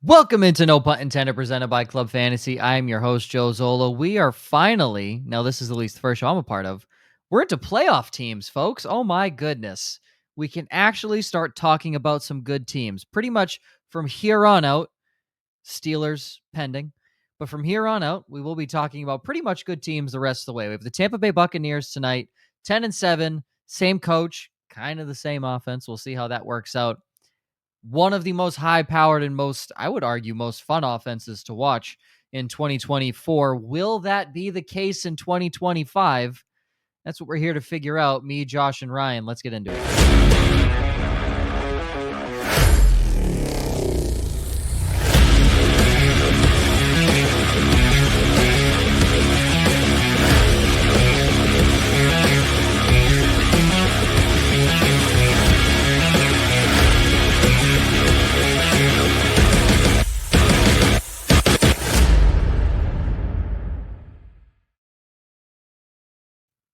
Welcome into No Pun Intended, presented by Club Fantasy. I am your host, Joe Zollo. We are finally, now this is at least the first show I'm a part of, we're into playoff teams, folks. Oh my goodness. We can actually start talking about some good teams. Pretty much from here on out, Steelers pending, but from here on out, we will be talking about pretty much good teams the rest of the way. We have the Tampa Bay Buccaneers tonight, 10-7, same coach, kind of the same offense. We'll see how that works out. One of the most high-powered and most, I would argue, most fun offenses to watch in 2024. Will that be the case in 2025? That's what we're here to figure out. Me, Josh, and Ryan. Let's get into it.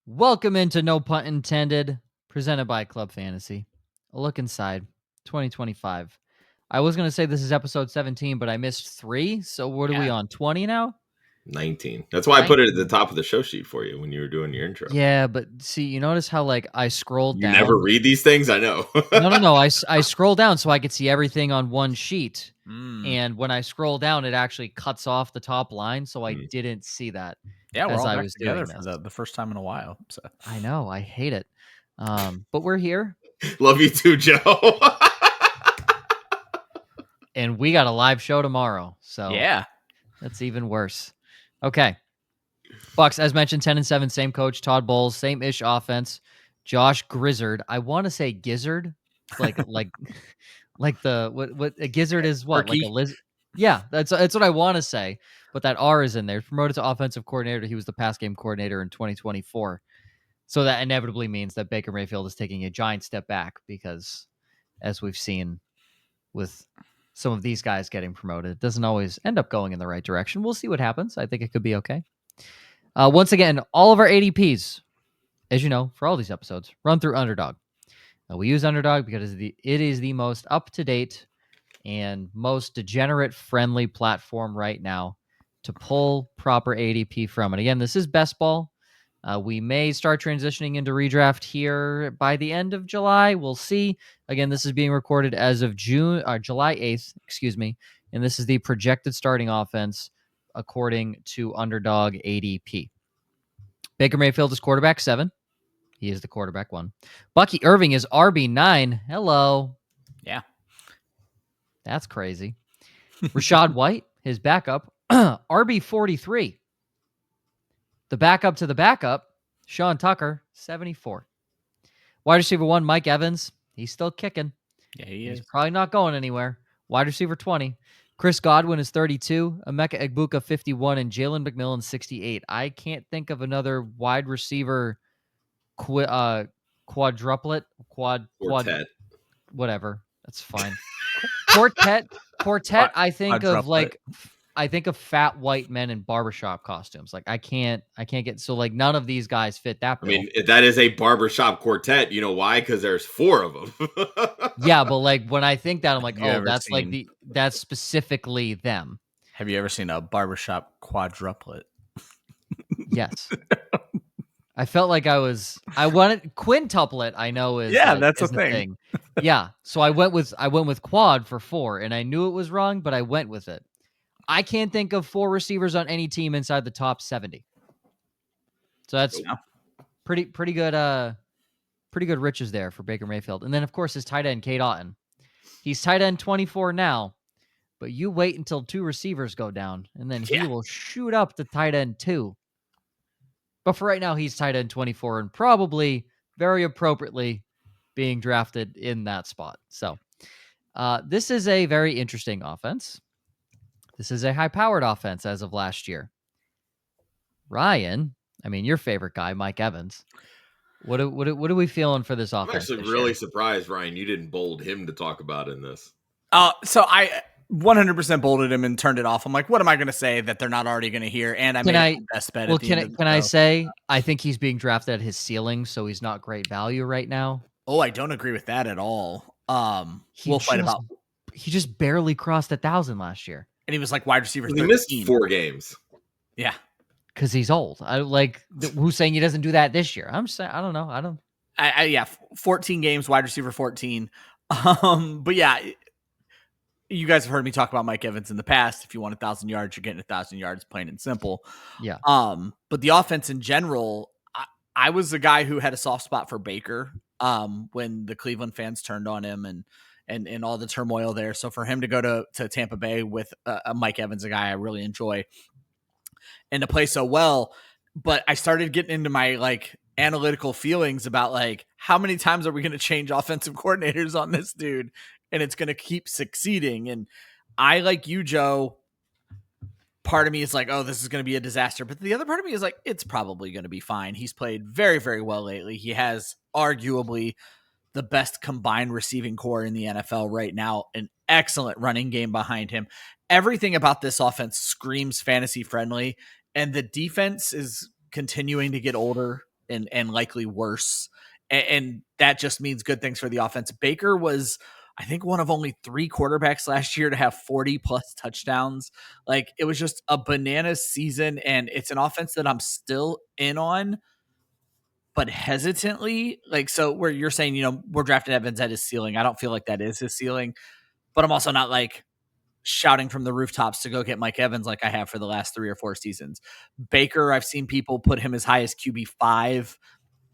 Welcome into No Pun Intended, presented by Club Fantasy. A look inside 2025. I was going to say this is episode 17, but I missed 3. So what are we on, 20 now? 19. That's why I put it at the top of the show sheet for you when you were doing your intro. Yeah, but see, you notice how I scrolled down? You never read these things? I know. No. I scroll down so I could see everything on one sheet. And when I scroll down, it actually cuts off the top line, so I didn't see that. Yeah, we're as all I back was together doing for the first time in a while. So I know, I hate it. But we're here. Love you too, Joe. And we got a live show tomorrow. So yeah, that's even worse. Okay. Bucs, as mentioned, 10-7, same coach, Todd Bowles, same-ish offense. Josh Grizzard. I want to say gizzard, like the what a gizzard is what? Turkey. Like a lizard. Yeah, that's what I want to say. But that R is in there. Promoted to offensive coordinator. He was the pass game coordinator in 2024. So that inevitably means that Baker Mayfield is taking a giant step back because, as we've seen with some of these guys getting promoted, it doesn't always end up going in the right direction. We'll see what happens. I think it could be okay. Once again, all of our ADPs, as you know, for all these episodes, run through Underdog. We use Underdog because it is the most up-to-date and most degenerate-friendly platform right now to pull proper ADP from. And again, this is best ball. We may start transitioning into redraft here by the end of July. We'll see. Again, this is being recorded as of July 8th, and this is the projected starting offense according to Underdog ADP. Baker Mayfield is quarterback 7. He is the quarterback 1. Bucky Irving is RB9. Hello. Yeah. That's crazy. Rachaad White, his backup, RB43. The backup to the backup, Sean Tucker, 74. Wide receiver 1, Mike Evans. He's still kicking. Yeah, he's He's probably not going anywhere. Wide receiver 20. Chris Godwin is 32. Emeka Egbuka, 51. And Jalen McMillan, 68. I can't think of another wide receiver quadruplet. Quartet. Whatever. That's fine. Quartet. I think of fat white men in barbershop costumes. Like I can't get, so like none of these guys fit that bill. I mean, that is a barbershop quartet. You know why? Because there's 4 of them. Yeah, but like when I think that, I'm like, Have you oh, ever that's seen- that's specifically them. Have you ever seen a barbershop quadruplet? Yes. I felt like I wanted quintuplet. I know is that's is a thing. Yeah, so I went with quad for 4, and I knew it was wrong, but I went with it. I can't think of 4 receivers on any team inside the top 70. So that's pretty good. Pretty good riches there for Baker Mayfield, and then of course his tight end Cade Otton. He's tight end 24 now, but you wait until 2 receivers go down, and then he will shoot up to tight end 2. But for right now, he's tight end 24 and probably very appropriately being drafted in that spot. So this is a very interesting offense. This is a high-powered offense as of last year. Ryan, I mean, your favorite guy, Mike Evans. What are we feeling for this offense? I'm actually really surprised, Ryan, you didn't bold him to talk about in this. So I 100% bolded him and turned it off. I'm like, what am I going to say that they're not already going to hear? And I made the best bet. Well, can I say I think he's being drafted at his ceiling, so he's not great value right now. Oh, I don't agree with that at all. We'll fight about he just barely crossed 1,000 last year. And he was like wide receiver 13. He missed 4 games. Yeah. Because he's old. I like who's saying he doesn't do that this year. I'm saying I don't know. Yeah, 14 games, wide receiver 14. But yeah, you guys have heard me talk about Mike Evans in the past. If you want 1,000 yards, you're getting 1,000 yards, plain and simple. Yeah. But the offense in general, I was the guy who had a soft spot for Baker when the Cleveland fans turned on him and all the turmoil there. So for him to go to Tampa Bay with a Mike Evans, a guy I really enjoy, and to play so well, but I started getting into my like analytical feelings about like how many times are we going to change offensive coordinators on this dude and it's going to keep succeeding. And I, like you, Joe, part of me is like, oh, this is going to be a disaster. But the other part of me is like, it's probably going to be fine. He's played very, very well lately. He has arguably the best combined receiving core in the NFL right now, an excellent running game behind him. Everything about this offense screams fantasy friendly, and the defense is continuing to get older and likely worse. And that just means good things for the offense. Baker was, I think, one of only 3 quarterbacks last year to have 40 plus touchdowns. Like, it was just a bananas season, and it's an offense that I'm still in on, but hesitantly. Like, so where you're saying, you know, we're drafting Evans at his ceiling. I don't feel like that is his ceiling, but I'm also not like shouting from the rooftops to go get Mike Evans like I have for the last 3 or 4 seasons. Baker, I've seen people put him as high as QB5. I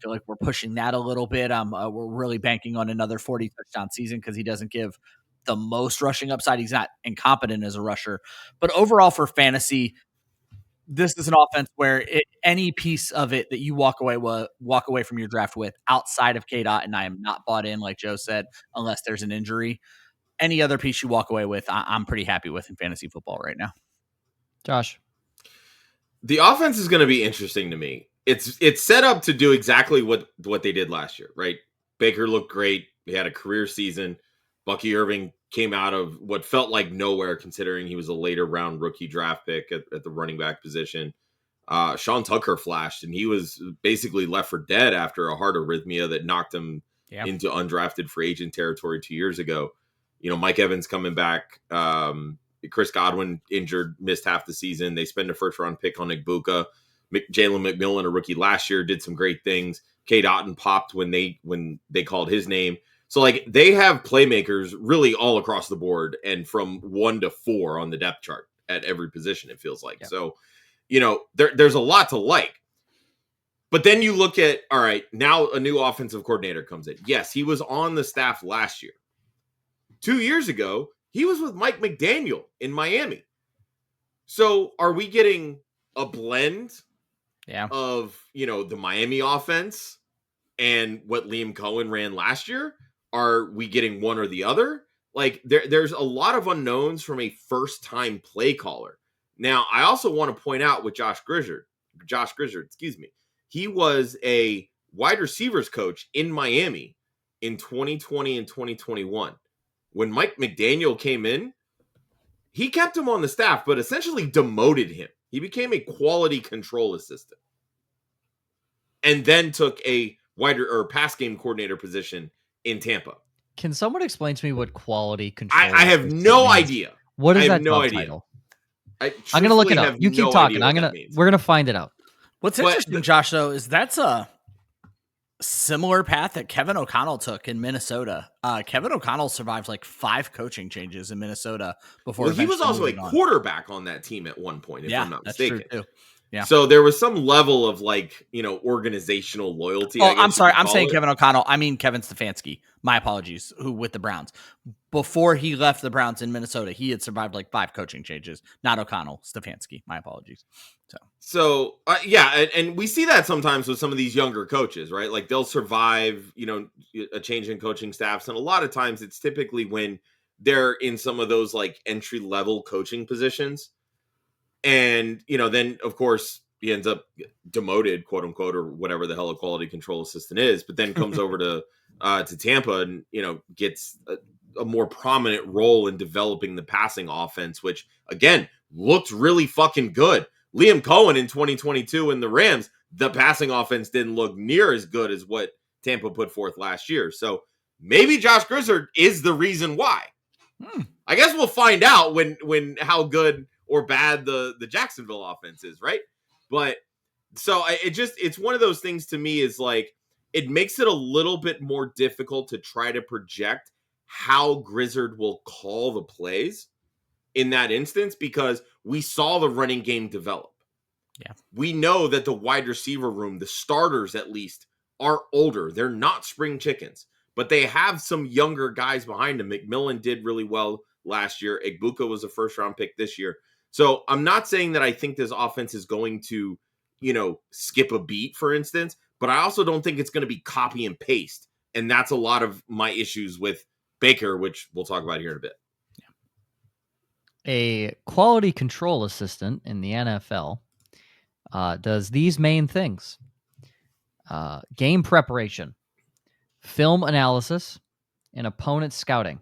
feel like we're pushing that a little bit. We're really banking on another 40 touchdown season because he doesn't give the most rushing upside. He's not incompetent as a rusher, but overall for fantasy, this is an offense where any piece of it that you walk away from your draft with outside of K-Dot, and I am not bought in, like Joe said, unless there's an injury. Any other piece you walk away with, I'm pretty happy with in fantasy football right now. Josh, the offense is going to be interesting to me. It's set up to do exactly what they did last year, right? Baker looked great. He had a career season. Bucky Irving came out of what felt like nowhere, considering he was a later round rookie draft pick at the running back position. Sean Tucker flashed, and he was basically left for dead after a heart arrhythmia that knocked him into undrafted free agent territory 2 years ago. You know, Mike Evans coming back. Chris Godwin injured, missed half the season. They spent a first-round pick on Egbuka. Jalen McMillan, a rookie last year, did some great things. K. Dotton popped when they called his name. So, like, they have playmakers really all across the board and from 1 to 4 on the depth chart at every position, it feels like. Yep. So, you know, there's a lot to like. But then you look at, all right, now a new offensive coordinator comes in. Yes, he was on the staff last year. 2 years ago, he was with Mike McDaniel in Miami. So are we getting a blend of, you know, the Miami offense and what Liam Cohen ran last year? Are we getting one or the other? Like, there's a lot of unknowns from a first-time play caller. Now, I also want to point out with Josh Grizzard, he was a wide receivers coach in Miami in 2020 and 2021. When Mike McDaniel came in, he kept him on the staff, but essentially demoted him. He became a quality control assistant and then took a wider or pass game coordinator position in Tampa. Can someone explain to me what quality control I have no idea. What is that no title? I'm going to look it up. You keep talking. We're going to find it out. What's interesting, Josh, though, is that's a similar path that Kevin O'Connell took in Minnesota. Kevin O'Connell survived like 5 coaching changes in Minnesota before. Well, he was also a quarterback on that team at one point, if I'm not mistaken. That's true too. Yeah. So there was some level of like, you know, organizational loyalty. Oh, I'm sorry. I'm saying Kevin O'Connell. I mean Kevin Stefanski. My apologies. Who with the Browns. Before he left the Browns in Minnesota, he had survived like 5 coaching changes. Not O'Connell, Stefanski. My apologies. So yeah, and we see that sometimes with some of these younger coaches, right? Like they'll survive, you know, a change in coaching staffs. And a lot of times it's typically when they're in some of those like entry level coaching positions. And, you know, then of course he ends up demoted, quote unquote, or whatever the hell a quality control assistant is, but then comes over to Tampa and, you know, gets a more prominent role in developing the passing offense, which again, looked really fucking good. Liam Cohen in 2022 in the Rams, the passing offense didn't look near as good as what Tampa put forth last year. So maybe Josh Grizzard is the reason why. I guess we'll find out when how good or bad the Jacksonville offense is, right? But so it's one of those things to me is like it makes it a little bit more difficult to try to project how Grizzard will call the plays in that instance because we saw the running game develop. Yeah. We know that the wide receiver room, the starters at least, are older. They're not spring chickens, but they have some younger guys behind them. McMillan did really well last year. Egbuka was a first-round pick this year. So I'm not saying that I think this offense is going to, skip a beat, for instance, but I also don't think it's going to be copy and paste. And that's a lot of my issues with Baker, which we'll talk about here in a bit. A quality control assistant in the NFL does these main things: game preparation, film analysis, and opponent scouting.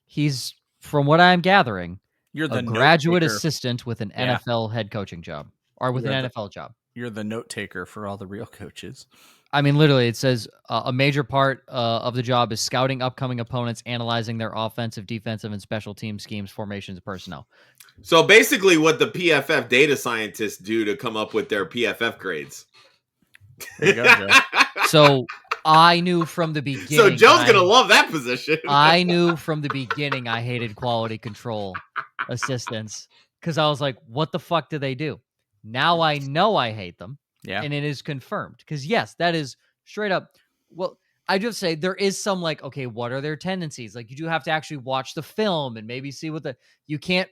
He's, from what I'm gathering, You're the a graduate note-taker. assistant with an NFL head coaching job, or with an NFL job. You're the note taker for all the real coaches. I mean, literally, it says a major part of the job is scouting upcoming opponents, analyzing their offensive, defensive, and special team schemes, formations, and personnel. So basically what the PFF data scientists do to come up with their PFF grades. There you go, Joe. So I knew from the beginning. So Joe's going to love that position. I knew from the beginning I hated quality control assistants because I was like, what the fuck do they do? Now I know I hate them. Yeah. And it is confirmed. Because yes, that is straight up. Well, I just say there is some like, okay, what are their tendencies? Like you do have to actually watch the film and maybe see what you can't,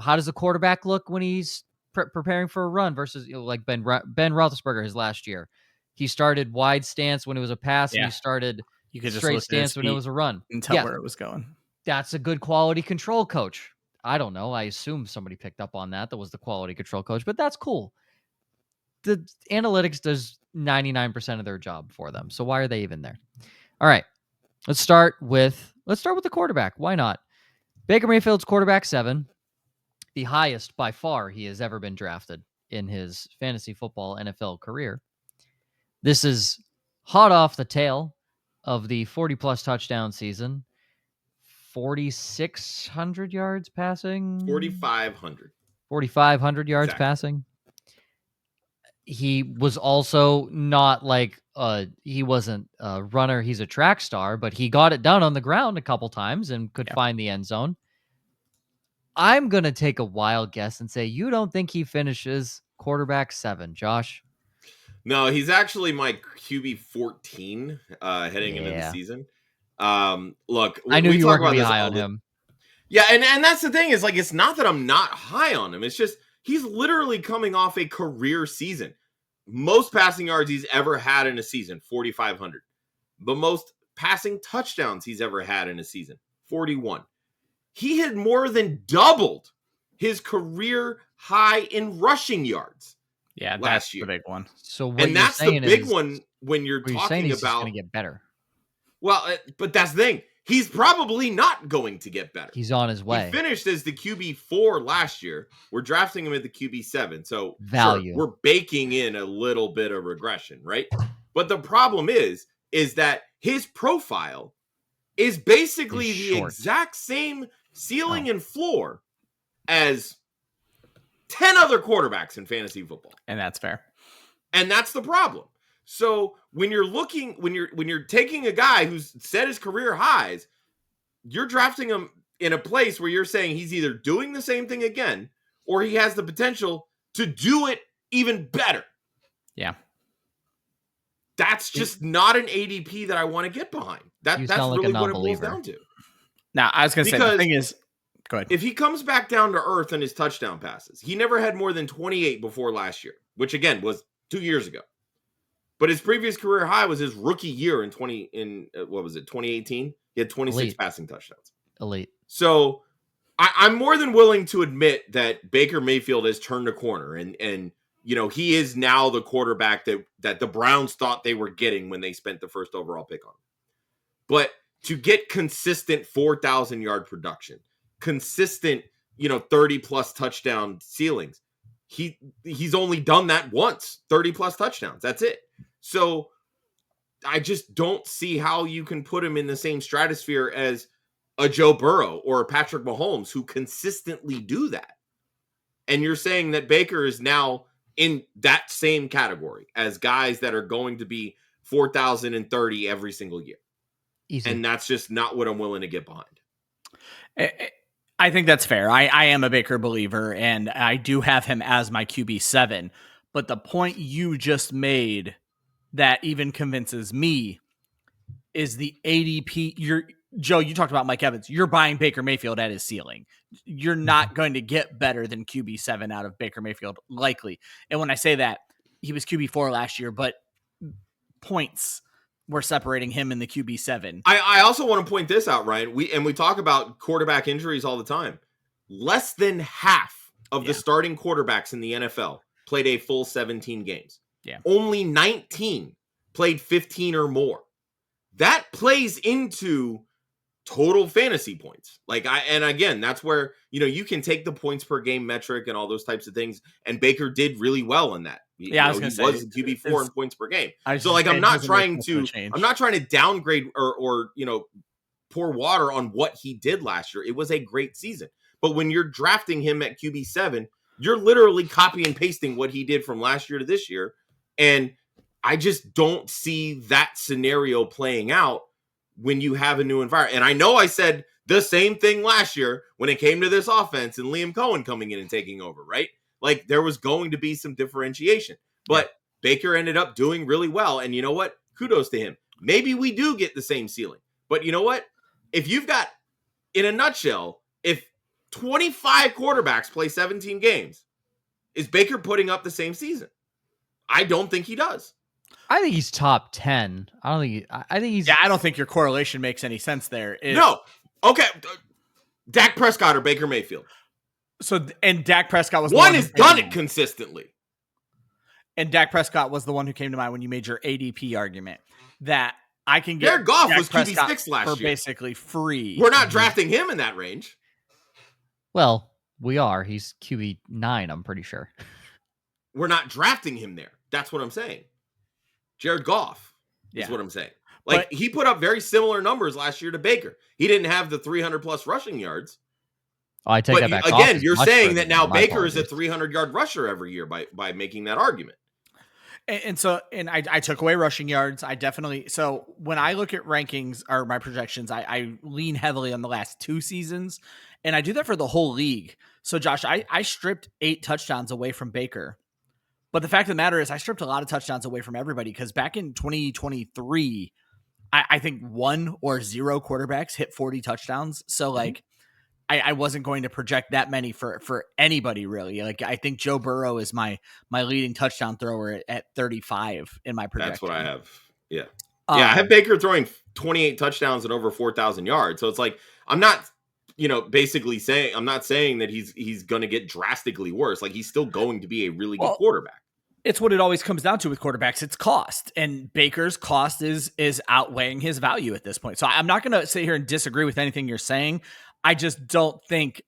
how does the quarterback look when he's preparing for a run versus like Ben Roethlisberger his last year. He started wide stance when it was a pass and he started you could just straight stance when it was a run. And tell where it was going. That's a good quality control coach. I don't know. I assume somebody picked up on that was the quality control coach, but that's cool. The analytics does 99% of their job for them. So why are they even there? All right. Let's start with the quarterback. Why not? Baker Mayfield's quarterback 7, the highest by far he has ever been drafted in his fantasy football NFL career. This is hot off the tail of the 40-plus touchdown season. 4,600 yards passing. 4,500. 4,500 yards passing. He was also not like he wasn't a runner. He's a track star, but he got it done on the ground a couple times and could find the end zone. I'm going to take a wild guess and say you don't think he finishes quarterback 7, Josh? No, he's actually my QB 14 heading into the season. Look, I knew you weren't going to be high on him. Yeah, and that's the thing is like it's not that I'm not high on him. It's just he's literally coming off a career season. Most passing yards he's ever had in a season, 4,500. The most passing touchdowns he's ever had in a season, 41. He had more than doubled his career high in rushing yards. Yeah, last year. The big one. So what and that's the big one when you're talking about going to get better. Well, but that's the thing. He's probably not going to get better. He's on his way. He finished as the QB 4 last year. We're drafting him at the QB 7. So value. Sure, we're baking in a little bit of regression, right? But the problem is that his profile is basically the exact same ceiling and floor as 10 other quarterbacks in fantasy football. And that's fair. And that's the problem. So when you're taking a guy who's set his career highs, you're drafting him in a place where you're saying he's either doing the same thing again or he has the potential to do it even better. Yeah. That's just not an ADP that I want to get behind. That's really what it boils down to. Now, I was going to say, the thing is, go ahead. If he comes back down to earth in his touchdown passes, he never had more than 28 before last year, which again was 2 years ago. But his previous career high was his rookie year in 2018? He had 26 Elite. Passing touchdowns. Elite. So I'm more than willing to admit that Baker Mayfield has turned a corner and he is now the quarterback that the Browns thought they were getting when they spent the first overall pick on him. But to get consistent 4,000 yard production, consistent, 30 plus touchdown ceilings, he's only done that once, 30 plus touchdowns. That's it. So I just don't see how you can put him in the same stratosphere as a Joe Burrow or a Patrick Mahomes who consistently do that. And you're saying that Baker is now in that same category as guys that are going to be 4,030 every single year. Easy. And that's just not what I'm willing to get behind. I think that's fair. I am a Baker believer, and I do have him as my QB7. But the point you just made that even convinces me is the ADP. Joe, you talked about Mike Evans. You're buying Baker Mayfield at his ceiling. You're not going to get better than QB7 out of Baker Mayfield, likely. And when I say that, he was QB4 last year, but points were separating him and the QB7. I also want to point this out, Ryan. We talk about quarterback injuries all the time. Less than half of the starting quarterbacks in the NFL played a full 17 games. Yeah. Only 19 played 15 or more. That plays into total fantasy points. And again, that's where, you can take the points per game metric and all those types of things. And Baker did really well in that. He was QB4 in points per game. So I'm not trying to downgrade or pour water on what he did last year. It was a great season. But when you're drafting him at QB7, you're literally copy and pasting what he did from last year to this year. And I just don't see that scenario playing out when you have a new environment. And I know I said the same thing last year when it came to this offense and Liam Cohen coming in and taking over, right? Like there was going to be some differentiation, but Baker ended up doing really well. And you know what? Kudos to him. Maybe we do get the same ceiling, but you know what? If you've got, in a nutshell, if 25 quarterbacks play 17 games, is Baker putting up the same season? I don't think he does. I think he's top 10. I think he's. Yeah, I don't think your correlation makes any sense there. No. Okay. Dak Prescott or Baker Mayfield. And Dak Prescott was one has done it consistently. And Dak Prescott was the one who came to mind when you made your ADP argument that I can get. Jared Goff Dak was Prescott QB6 last for year. Basically free. We're not drafting him in that range. Well, we are. He's QB9, I'm pretty sure. We're not drafting him there. That's what I'm saying. Jared Goff is what I'm saying. He put up very similar numbers last year to Baker. He didn't have the 300 plus rushing yards. Oh, I take that back. Again, you're saying that now Baker is a 300-yard rusher every year by making that argument. And so I took away rushing yards. So when I look at rankings or my projections, I lean heavily on the last 2 seasons, and I do that for the whole league. So Josh, I stripped 8 touchdowns away from Baker. But the fact of the matter is I stripped a lot of touchdowns away from everybody because back in 2023, I think 1 or 0 quarterbacks hit 40 touchdowns. So I wasn't going to project that many for anybody really. I think Joe Burrow is my leading touchdown thrower at 35 in my projection. That's what I have. Yeah. I have Baker throwing 28 touchdowns and over 4,000 yards. So it's I'm not, basically saying, I'm not saying that he's going to get drastically worse. He's still going to be a really good quarterback. It's what it always comes down to with quarterbacks. It's cost, and Baker's cost is outweighing his value at this point. So I'm not going to sit here and disagree with anything you're saying. I just don't think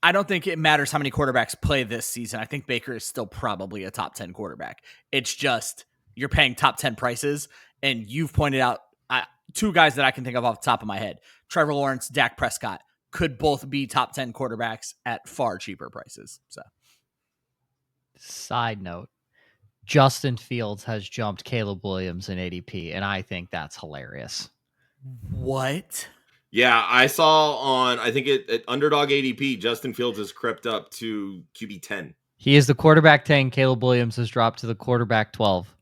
it matters how many quarterbacks play this season. I think Baker is still probably a top 10 quarterback. It's just you're paying top 10 prices, and you've pointed out 2 guys that I can think of off the top of my head. Trevor Lawrence, Dak Prescott could both be top 10 quarterbacks at far cheaper prices. So. Side note, Justin Fields has jumped Caleb Williams in ADP, and I think that's hilarious. What? Yeah, I saw on, I think at Underdog ADP, Justin Fields has crept up to QB 10. He is the quarterback 10. Caleb Williams has dropped to the quarterback 12.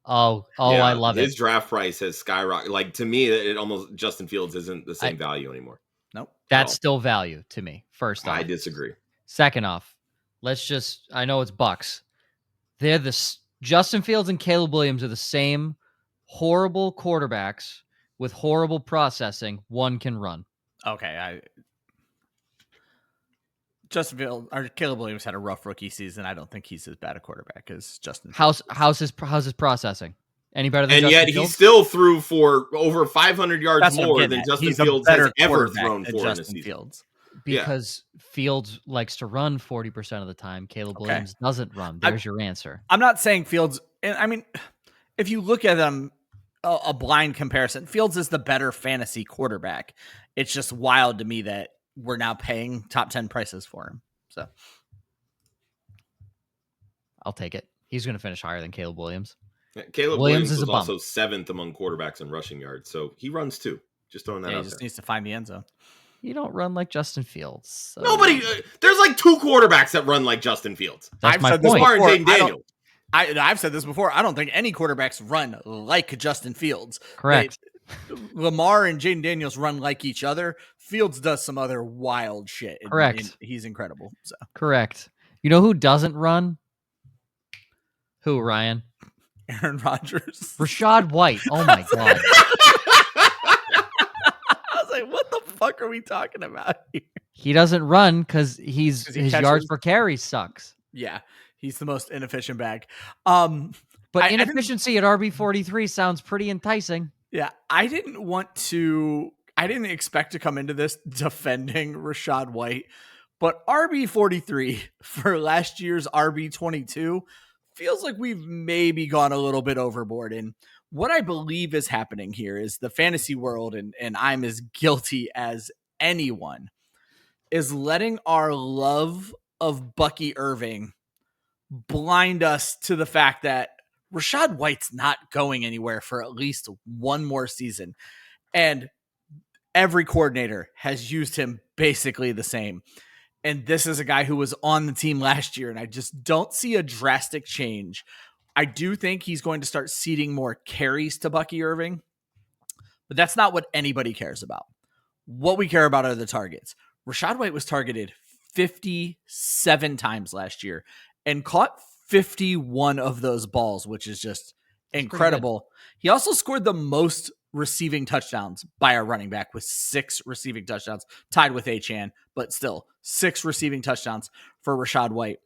Oh, yeah, I love it. His draft price has skyrocketed. To me, it almost Justin Fields isn't the same value anymore. Nope. That's still value to me. First off, I disagree. Second off, I know it's Bucs. They're Justin Fields and Caleb Williams are the same horrible quarterbacks with horrible processing. One can run. Okay. Justin Fields or Caleb Williams had a rough rookie season. I don't think he's as bad a quarterback as Justin Fields. How's his processing? Any better than and Justin yet Fields? He still threw for over 500 yards more than Justin Fields has ever thrown for in a season. Fields. Because Fields likes to run 40% of the time. Caleb Williams doesn't run. There's your answer. I'm not saying Fields. And I mean, if you look at them, a blind comparison. Fields is the better fantasy quarterback. It's just wild to me that we're now paying top 10 prices for him. So I'll take it. He's going to finish higher than Caleb Williams. Caleb Williams Williams is was a bum. also 7th among quarterbacks in rushing yards, so he runs too. Just throwing that he out just there. needs to find the end zone. You don't run like Justin Fields. So. Nobody. There's like 2 quarterbacks that run like Justin Fields. That's my said this point. Lamar and before. Jaden Daniels. I've said this before. I don't think any quarterbacks run like Justin Fields. Correct. Lamar and Jaden Daniels run like each other. Fields does some other wild shit. Correct. He's incredible. So correct. You know who doesn't run? Who, Ryan? Aaron Rodgers. Rachaad White. Oh my God. I was like, what the fuck are we talking about here? He doesn't run because his catches. yards per carry sucks. Yeah, he's the most inefficient bag. But inefficiency at RB43 sounds pretty enticing. Yeah, I didn't expect to come into this defending Rachaad White, but RB43 for last year's RB22 feels like we've maybe gone a little bit overboard. And what I believe is happening here is the fantasy world, and I'm as guilty as anyone, is letting our love of Bucky Irving blind us to the fact that Rachaad White's not going anywhere for at least one more season. And every coordinator has used him basically the same. And this is a guy who was on the team last year, and I just don't see a drastic change. I do think he's going to start ceding more carries to Bucky Irving, but that's not what anybody cares about. What we care about are the targets. Rachaad White was targeted 57 times last year and caught 51 of those balls, which is just incredible. He also scored the most receiving touchdowns by a running back with 6 receiving touchdowns, tied with Achane, but still 6 receiving touchdowns for Rachaad White.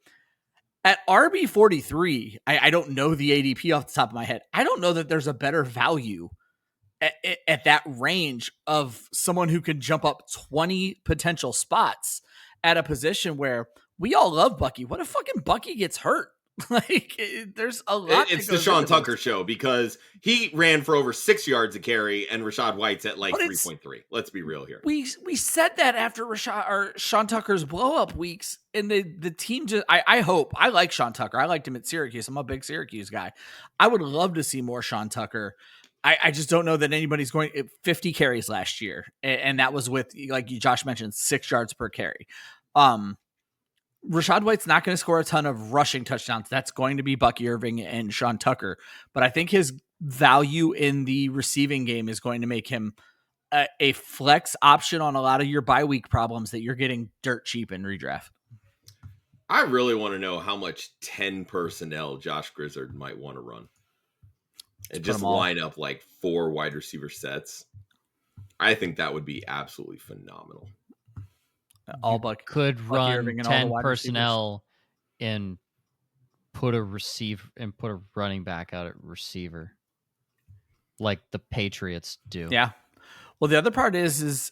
At RB43, I don't know the ADP off the top of my head. I don't know that there's a better value at that range of someone who can jump up 20 potential spots at a position where we all love Bucky. What if fucking Bucky gets hurt? Like, there's a lot. It's the Sean Tucker show because he ran for over 6 yards a carry, and Rachaad White's at like 3.3. Let's be real here. We said that after Sean Tucker's blow up weeks, and the team just. I hope. I like Sean Tucker. I liked him at Syracuse. I'm a big Syracuse guy. I would love to see more Sean Tucker. I just don't know that anybody's going 50 carries last year, and that was with, like Josh mentioned, 6 yards per carry. Rachaad White's not going to score a ton of rushing touchdowns. That's going to be Bucky Irving and Sean Tucker. But I think his value in the receiving game is going to make him a flex option on a lot of your bye week problems that you're getting dirt cheap in redraft. I really want to know how much 10 personnel Josh Grizzard might want to run. And just line up like 4 wide receiver sets. I think that would be absolutely phenomenal. All Buck could Bucky run Irving and 10 all the personnel and put a running back out at receiver like the Patriots do. Yeah. Well, the other part is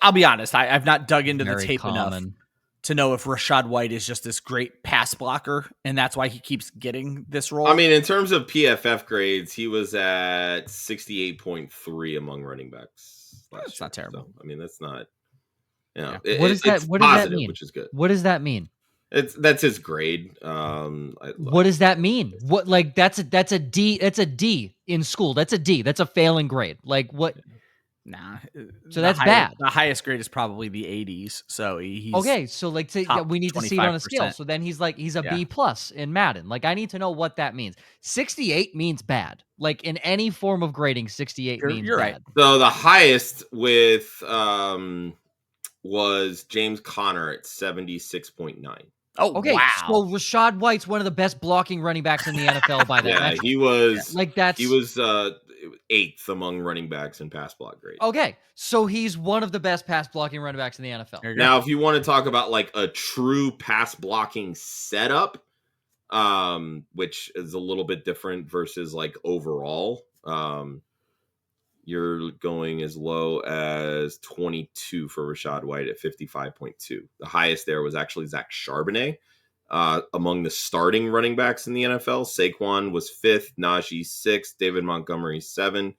I'll be honest, I've not dug into the tape enough to know if Rachaad White is just this great pass blocker, and that's why he keeps getting this role. I mean, in terms of PFF grades, he was at 68.3 among running backs. That's not terrible. So, I mean, that's not. What does that mean? Which is good. What does that mean? That's his grade. What does that mean? What, like, that's a D. That's a D in school. That's a D. That's a failing grade. Like, what? Nah. So that's bad. The highest grade is probably the 80s. So he's okay. So like, we need to see it on a scale. So then he's a B+ in Madden. Like, I need to know what that means. 68 means bad. Like, in any form of grading, 68 means you're bad. right. So the highest with was James Conner at 76.9. Oh, okay. Wow. So Rachaad White's one of the best blocking running backs in the NFL by that. Yeah, metric. he was. Like, that's he was 8th among running backs in pass block grade. okay. So he's one of the best pass blocking running backs in the NFL. Now, if you want to talk about like a true pass blocking setup, which is a little bit different versus like overall, you're going as low as 22 for Rachaad White at 55.2. The highest there was actually Zach Charbonnet among the starting running backs in the NFL. Saquon was 5th, Najee 6th, David Montgomery 7th.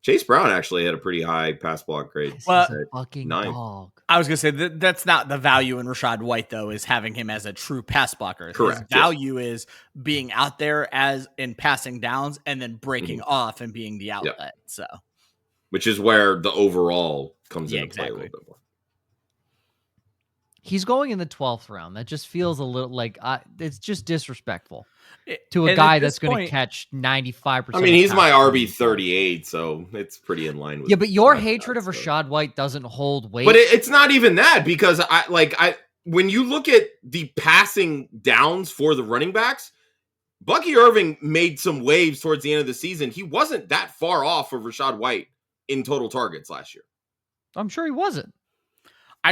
Chase Brown actually had a pretty high pass block grade. He's a fucking 9th. dog. I was going to say that's not the value in Rachaad White, though, is having him as a true pass blocker. Correct. His value is being out there as in passing downs and then breaking off and being the outlet. Yep. So, which is where the overall comes into play a little bit more. He's going in the 12th round. That just feels a little like it's just disrespectful to a guy that's going to catch 95%. I mean, he's my RB 38, so it's pretty in line with. Yeah, but your hatred of Rachaad White doesn't hold weight. But it's not even that, because when you look at the passing downs for the running backs, Bucky Irving made some waves towards the end of the season. He wasn't that far off of Rachaad White in total targets last year. I'm sure he wasn't.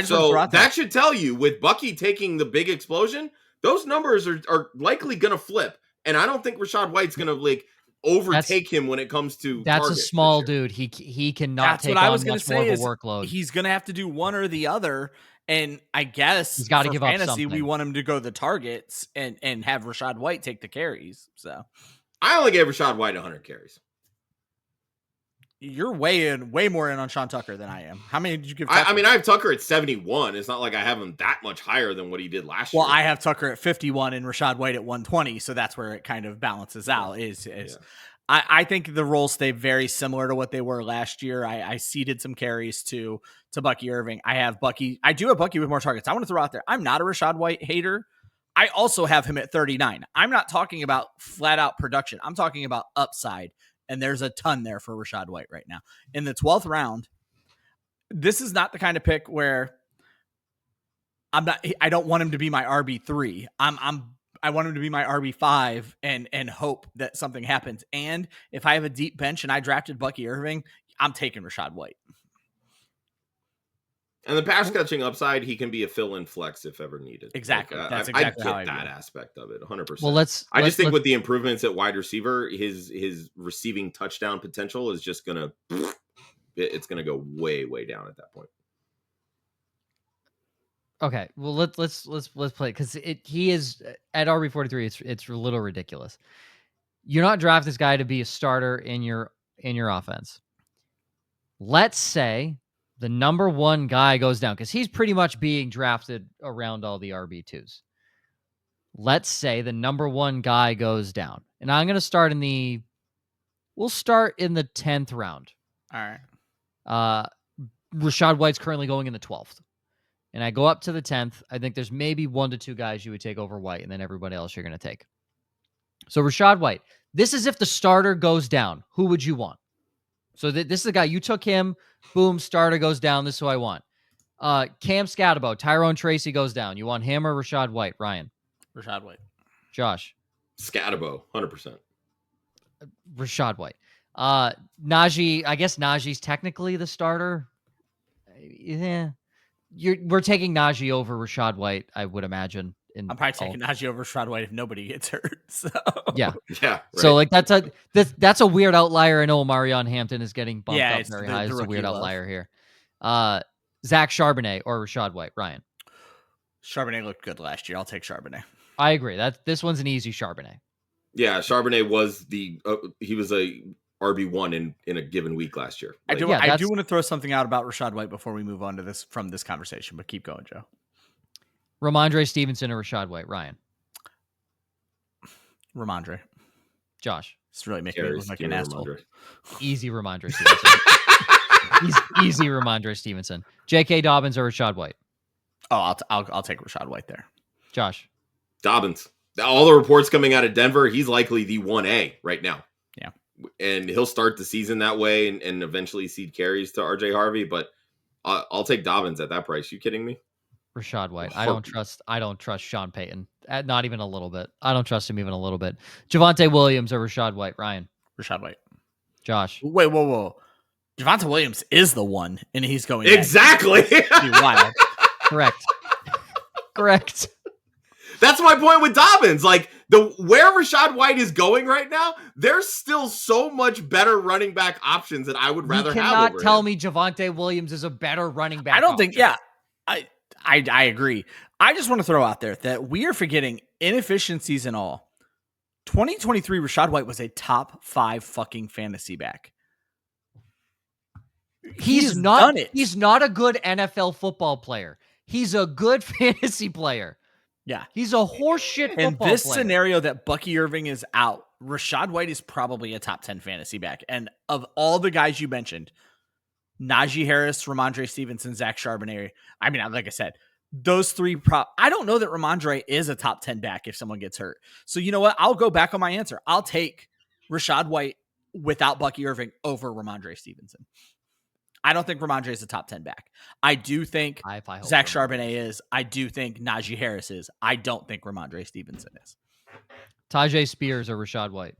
So that should tell you, with Bucky taking the big explosion, those numbers are likely going to flip. And I don't think Rachaad White's going to overtake him when it comes to that's a small dude. He cannot take on much more of a workload. He's going to have to do one or the other. And I guess he's got to give fantasy, up something. We want him to go the targets and have Rachaad White take the carries. So I only gave Rachaad White 100 carries. You're way more in on Sean Tucker than I am. How many did you give Tucker? I mean, I have Tucker at 71. It's not like I have him that much higher than what he did last year. Well, I have Tucker at 51 and Rachaad White at 120, so that's where it kind of balances out. I think the roles stay very similar to what they were last year. I ceded some carries to Bucky Irving. I do have Bucky with more targets. I want to throw out there, I'm not a Rachaad White hater. I also have him at 39. I'm not talking about flat out production. I'm talking about upside. And there's a ton there for Rachaad White right now. In the 12th round, this is not the kind of pick where I don't want him to be my RB3. I want him to be my RB5 and hope that something happens. And if I have a deep bench and I drafted Bucky Irving, I'm taking Rachaad White. And the pass catching upside, he can be a fill-in flex if ever needed. Exactly. That's exactly how I get that aspect of it, 100%. Well, I just think with the improvements at wide receiver, his receiving touchdown potential is just gonna go way, way down at that point. Okay, well let's play, because he is at RB43. It's a little ridiculous. You're not drafting this guy to be a starter in your offense. Let's say the number one guy goes down, because he's pretty much being drafted around all the RB2s. Let's say the number one guy goes down, and I'm going to start we'll start in the 10th round. All right. Rachaad White's currently going in the 12th, and I go up to the 10th. I think there's maybe 1 to 2 guys you would take over White, and then everybody else you're going to take. So Rachaad White, this is if the starter goes down. Who would you want? So this is the guy, you took him, boom, starter goes down. This is who I want. Cam Scatabo, Tyrone Tracy goes down. You want him or Rachaad White? Ryan? Rachaad White. Josh? Scatabo, 100%. Rachaad White. Najee, I guess Najee's technically the starter. Yeah. We're taking Najee over Rachaad White, I would imagine. I'm probably taking Najee over Rachaad White if nobody gets hurt. So yeah. Right. So that's a weird outlier. I know Marion Hampton is getting bumped up very high. It's a weird outlier here. Zach Charbonnet or Rachaad White? Ryan? Charbonnet looked good last year. I'll take Charbonnet. I agree. This one's an easy Charbonnet. Yeah, Charbonnet was he was a RB1 in a given week last year. I do want to throw something out about Rachaad White before we move on to this conversation, but keep going, Joe. Ramondre Stevenson or Rachaad White? Ryan? Ramondre. Josh? It's really making me look like an asshole. Easy Ramondre Stevenson. Easy Ramondre Stevenson. J.K. Dobbins or Rachaad White? Oh, I'll take Rachaad White there. Josh? Dobbins. All the reports coming out of Denver, he's likely the 1A right now. Yeah. And he'll start the season that way and eventually cede carries to RJ Harvey, but I'll take Dobbins at that price. You kidding me? Rachaad White. I don't trust Sean Payton. Not even a little bit. I don't trust him even a little bit. Javonte Williams or Rachaad White? Ryan? Rachaad White. Josh? Wait, whoa. Javonte Williams is the one, and he's going exactly. Wild. Correct. That's my point with Dobbins. Like where Rachaad White is going right now, there's still so much better running back options that I would rather have. You cannot tell me Javonte Williams is a better running back. I don't think. Yeah, I agree. I just want to throw out there that we are forgetting inefficiencies and all. 2023 Rachaad White was a top 5 fucking fantasy back. He's not done it. He's not a good NFL football player. He's a good fantasy player. Yeah. He's a horseshit football In this player. scenario that Bucky Irving is out, Rachaad White is probably a top 10 fantasy back. And of all the guys you mentioned, Najee Harris, Ramondre Stevenson, Zach Charbonnet, I mean, like I said, those three I don't know that Ramondre is a top 10 back if someone gets hurt. So you know what? I'll go back on my answer. I'll take Rachaad White without Bucky Irving over Ramondre Stevenson. I don't think Ramondre is a top 10 back. I do think Zach Charbonnet is. I do think Najee Harris is. I don't think Ramondre Stevenson is. Tajay Spears or Rachaad White?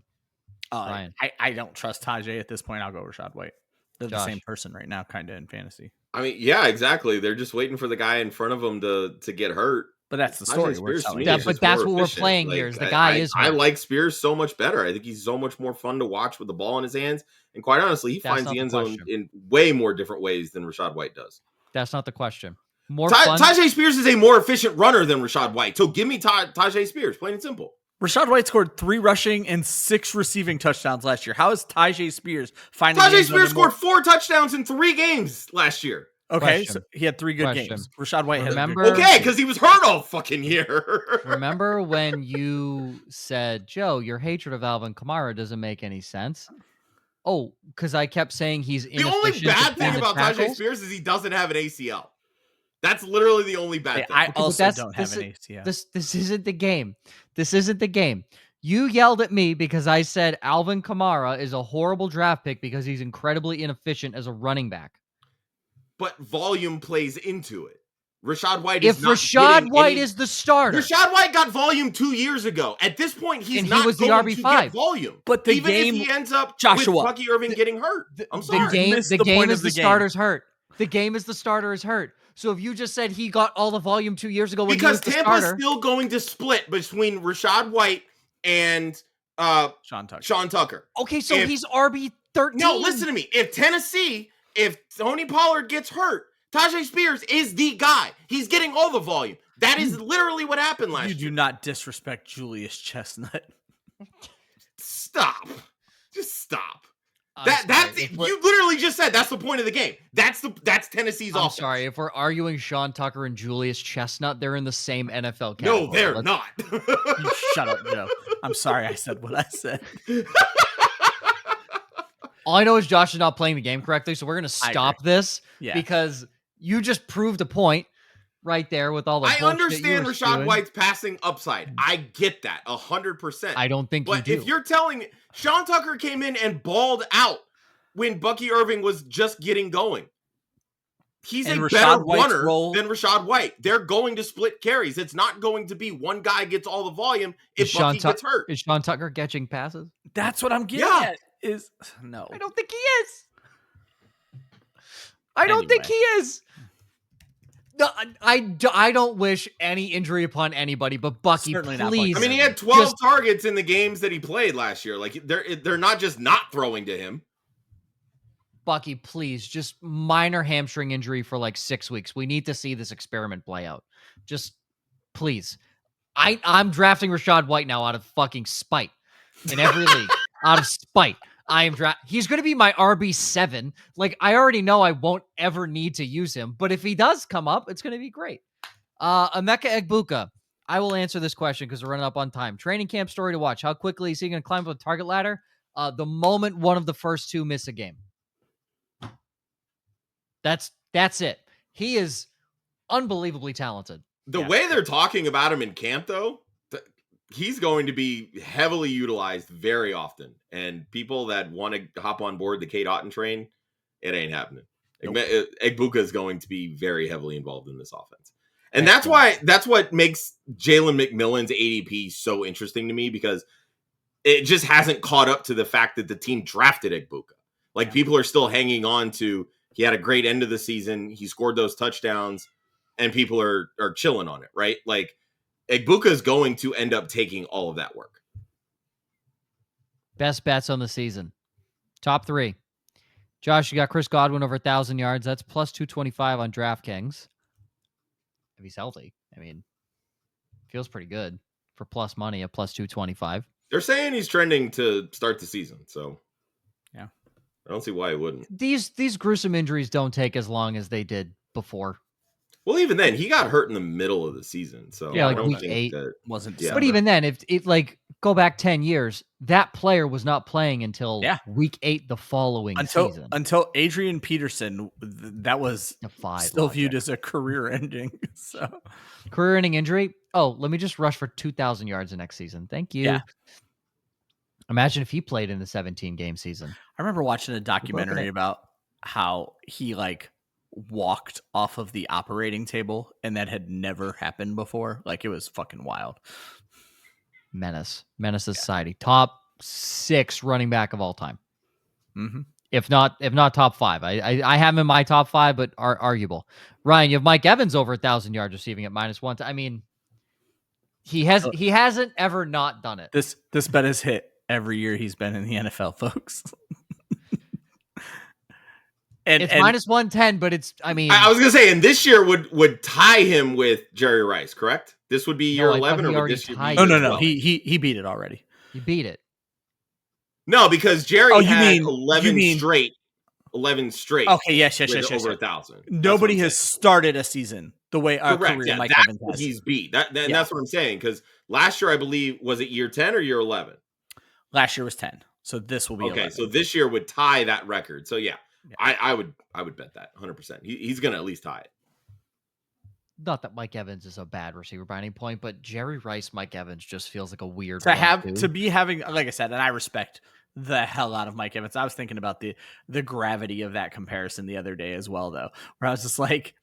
Ryan. I don't trust Tajay at this point. I'll go Rachaad White. They're Josh. the same person right now, kind of in fantasy. I mean, yeah, exactly. They're just waiting for the guy in front of them to get hurt. But that's the story. But that's what we're playing here. Is the guy is hurt. I like Spears so much better. I think he's so much more fun to watch with the ball in his hands. And quite honestly, he finds the end zone in way more different ways than Rachaad White does. That's not the question. Tajay Spears is a more efficient runner than Rachaad White. So give me Tajay Spears, plain and simple. Rachaad White scored 3 rushing and 6 receiving touchdowns last year. How is Tajay Spears finding? Tajay Spears scored 4 touchdowns in 3 games last year. Okay, so he had 3 good games. Rachaad White had okay, because he was hurt all fucking year. Remember when you said, Joe, your hatred of Alvin Kamara doesn't make any sense? Oh, because I kept saying he's inefficient. The only bad thing about Tajay Spears is he doesn't have an ACL. That's literally the only bad thing. I also don't have an ACL. This isn't the game. This isn't the game. You yelled at me because I said Alvin Kamara is a horrible draft pick because he's incredibly inefficient as a running back. But volume plays into it. Rachaad White is not Rachaad White is the starter. Rachaad White got volume 2 years ago. At this point, he was the going RB5. to get volume. But the even game, if he ends up Joshua, with Bucky Irving getting hurt. I'm sorry. The game is the starter's hurt. The game is the starter is hurt. So if you just said he got all the volume 2 years ago when he was the Tampa's starter, still going to split between Rachaad White and Sean Tucker. Okay, so he's RB13. No, listen to me. If Tony Pollard gets hurt, Tajay Spears is the guy. He's getting all the volume. That is literally what happened last year. You do not disrespect Julius Chestnut. Stop. Just stop. You literally just said that's the point of the game. That's Tennessee's offense. I'm sorry, if we're arguing Sean Tucker and Julius Chestnut, they're in the same NFL category. No, they're not. You shut up, Joe. I'm sorry I said what I said. All I know is Josh is not playing the game correctly, so we're going to stop this because you just proved a point right there with all the I understand Rachaad White's passing upside. I get that 100%. I don't think but you do. If you're telling me Sean Tucker came in and balled out when Bucky Irving was just getting going. He's a better runner than Rachaad White. They're going to split carries. It's not going to be one guy gets all the volume if Bucky gets hurt. Is Sean Tucker catching passes? That's what I'm getting at. No. I don't think he is. I don't think he is. No, I don't wish any injury upon anybody, but Bucky, please. I mean, he had 12 targets in the games that he played last year. Like they're not just not throwing to him. Bucky, please, just minor hamstring injury for like 6 weeks. We need to see this experiment play out. Just please. I'm drafting Rachaad White now out of fucking spite in every league. Out of spite. He's going to be my RB7. Like, I already know I won't ever need to use him, but if he does come up, it's going to be great. Emeka Egbuka. I will answer this question because we're running up on time. Training camp story to watch. How quickly is he going to climb up the target ladder? The moment one of the first 2 miss a game. That's it. He is unbelievably talented. The way they're talking about him in camp, though, he's going to be heavily utilized very often. And people that want to hop on board the Kate Otten train, it ain't happening. Nope. Egbuka is going to be very heavily involved in this offense. And that's what makes Jalen McMillan's ADP so interesting to me, because it just hasn't caught up to the fact that the team drafted Egbuka. Like, people are still hanging on to, he had a great end of the season, he scored those touchdowns, and people are chilling on it, right? Like, Egbuka is going to end up taking all of that work. Best bets on the season. Top 3. Josh, you got Chris Godwin over 1,000 yards. That's plus 225 on DraftKings. If he's healthy. I mean, Feels pretty good for plus money at plus 225. They're saying he's trending to start the season, so yeah, I don't see why he wouldn't. These gruesome injuries don't take as long as they did before. Well, even then, he got hurt in the middle of the season, so Yeah, I like don't week think 8 that wasn't. Yeah. But even then, if it like go back 10 years, that player was not playing until week 8 the following season. Until Adrian Peterson, that was still viewed as a career-ending. So career-ending injury. Oh, let me just rush for 2,000 yards the next season. Thank you. Yeah. Imagine if he played in the 17-game season. I remember watching a documentary about how he like walked off of the operating table, and that had never happened before. Like, it was fucking wild. Menace to society. Top 6 running back of all time. Mm-hmm. If not top 5. I have him in my top 5, but arguable. Ryan, you have Mike Evans over 1,000 yards receiving at -1. I mean, he hasn't ever not done it. This bet has hit every year he's been in the NFL, folks. And it's -110, but it's, I mean, I was gonna say, and this year would tie him with Jerry Rice, correct? This would be year 11, or would this year be no. He beat it already. He beat it. No, because Jerry had 11 straight. 11 straight. Okay, yes. Over 1,000. Nobody has started a season the way our career Mike Evans has. He's beat. That's what I'm saying. Because last year, I believe, was it year 10 or year 11? Last year was 10. So this will be 11. So this year would tie that record. So yeah. I would bet that 100%. He's going to at least tie it. Not that Mike Evans is a bad receiver by any point, but Jerry Rice, Mike Evans just feels like a weird to be having, like I said, and I respect the hell out of Mike Evans. I was thinking about the gravity of that comparison the other day as well, though, where I was just like,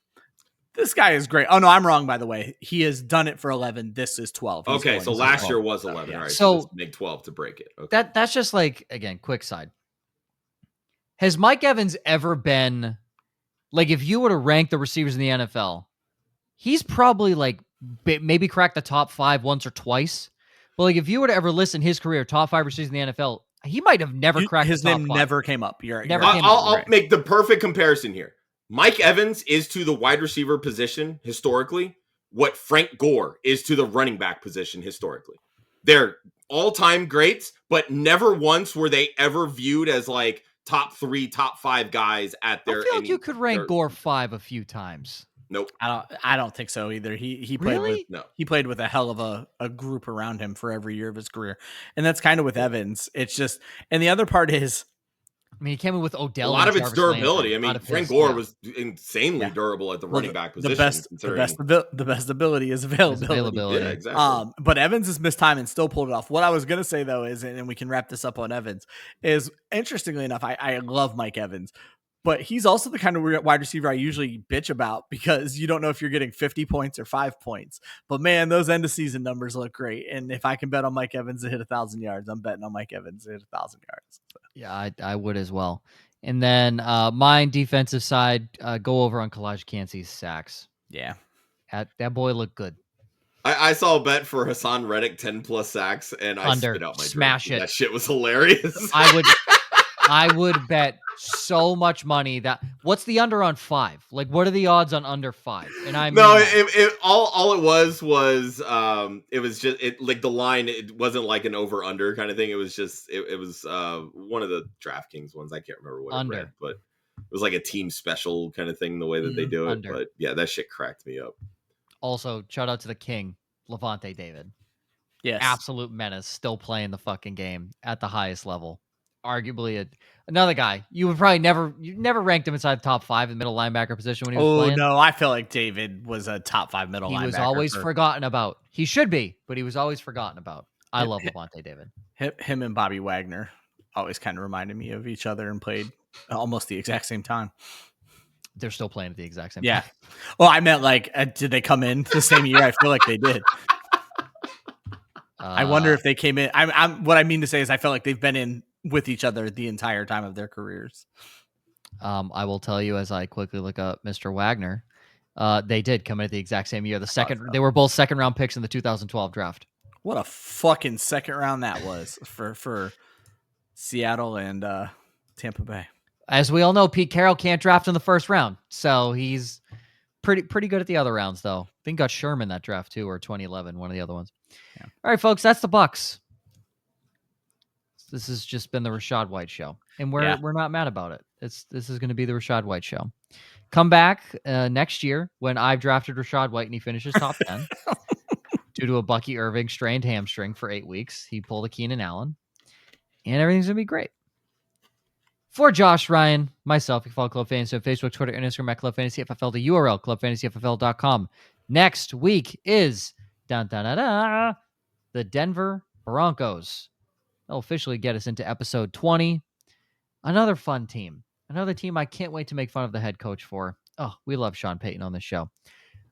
this guy is great. Oh no, I'm wrong, by the way. He has done it for 11. This is 12. Okay, so last year was 11. All right, so make 12 to break it. Okay. That's just like, again, quick side. Has Mike Evans ever been, like, if you were to rank the receivers in the NFL, he's probably like maybe cracked the top 5 once or twice. But like, if you were to ever listen his career, top 5 receivers in the NFL, he might have never cracked his the top name 5. Never came up. I'll make the perfect comparison here. Mike Evans is to the wide receiver position historically what Frank Gore is to the running back position historically. They're all-time greats, but never once were they ever viewed as like top 3, top 5 guys at their. I feel like you could rank Gore 5 a few times. Nope. I don't think so either. He played he played with a hell of a group around him for every year of his career. And that's kind of with Evans. It's just, and the other part is, I mean, he came in with Odell. A lot of it's durability. I mean, Frank Gore was insanely durable at the running back position. The best ability is availability. Yeah, exactly. But Evans has missed time and still pulled it off. What I was going to say, though, is, and we can wrap this up on Evans, is interestingly enough, I love Mike Evans. But he's also the kind of wide receiver I usually bitch about because you don't know if you're getting 50 points or 5 points. But man, those end of season numbers look great. And if I can bet on Mike Evans to hit 1,000 yards, I'm betting on Mike Evans to hit 1,000 yards. Yeah, I would as well. And then mine defensive side, go over on Kalijah Kancey's sacks. Yeah. That boy looked good. I saw a bet for Hassan Reddick 10+ sacks, and I spit out my smash drink. it. That shit was hilarious. I would bet so much money that what's the under on 5? Like, what are the odds on under 5? And I mean, no, all it was it was just like the line. It wasn't like an over under kind of thing. It was just it was one of the DraftKings ones. I can't remember what it read, but it was like a team special kind of thing. The way that they do it, under. But yeah, that shit cracked me up. Also, shout out to the king, Levante David. Yes, absolute menace, still playing the fucking game at the highest level. Arguably another guy you would probably never ranked him inside the top 5 in the middle linebacker position when he was playing. Oh no, I feel like David was a top 5 middle linebacker. He was always forgotten about. He should be, but he was always forgotten about. I love Levante David. Him and Bobby Wagner always kind of reminded me of each other and played almost the exact same time. They're still playing at the exact same time. Well, I meant like, did they come in the same year? I feel like they did. I wonder if they came in. What I mean to say is I felt like they've been in with each other the entire time of their careers. I will tell you as I quickly look up Mr. Wagner. They did come in at the exact same year. They were both second round picks in the 2012 draft. What a fucking second round that was for Seattle and Tampa Bay. As we all know, Pete Carroll can't draft in the first round, so he's pretty good at the other rounds, though. I think got Sherman that draft, too, or 2011, one of the other ones. Yeah. All right, folks, that's the Bucs. This has just been the Rachaad White show, and we're not mad about it. This is going to be the Rachaad White show. Come back next year when I've drafted Rachaad White and he finishes top 10 due to a Bucky Irving strained hamstring for 8 weeks. He pulled a Keenan Allen, and everything's going to be great. For Josh, Ryan, myself, you can follow Club Fantasy on Facebook, Twitter, and Instagram at Club Fantasy FFL. The URL, clubfantasyffl.com. Next week is the Denver Broncos. They'll officially get us into episode 20. Another fun team. Another team I can't wait to make fun of the head coach for. Oh, we love Sean Payton on this show.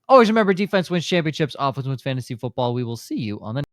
Always remember, defense wins championships, offense wins fantasy football. We will see you on the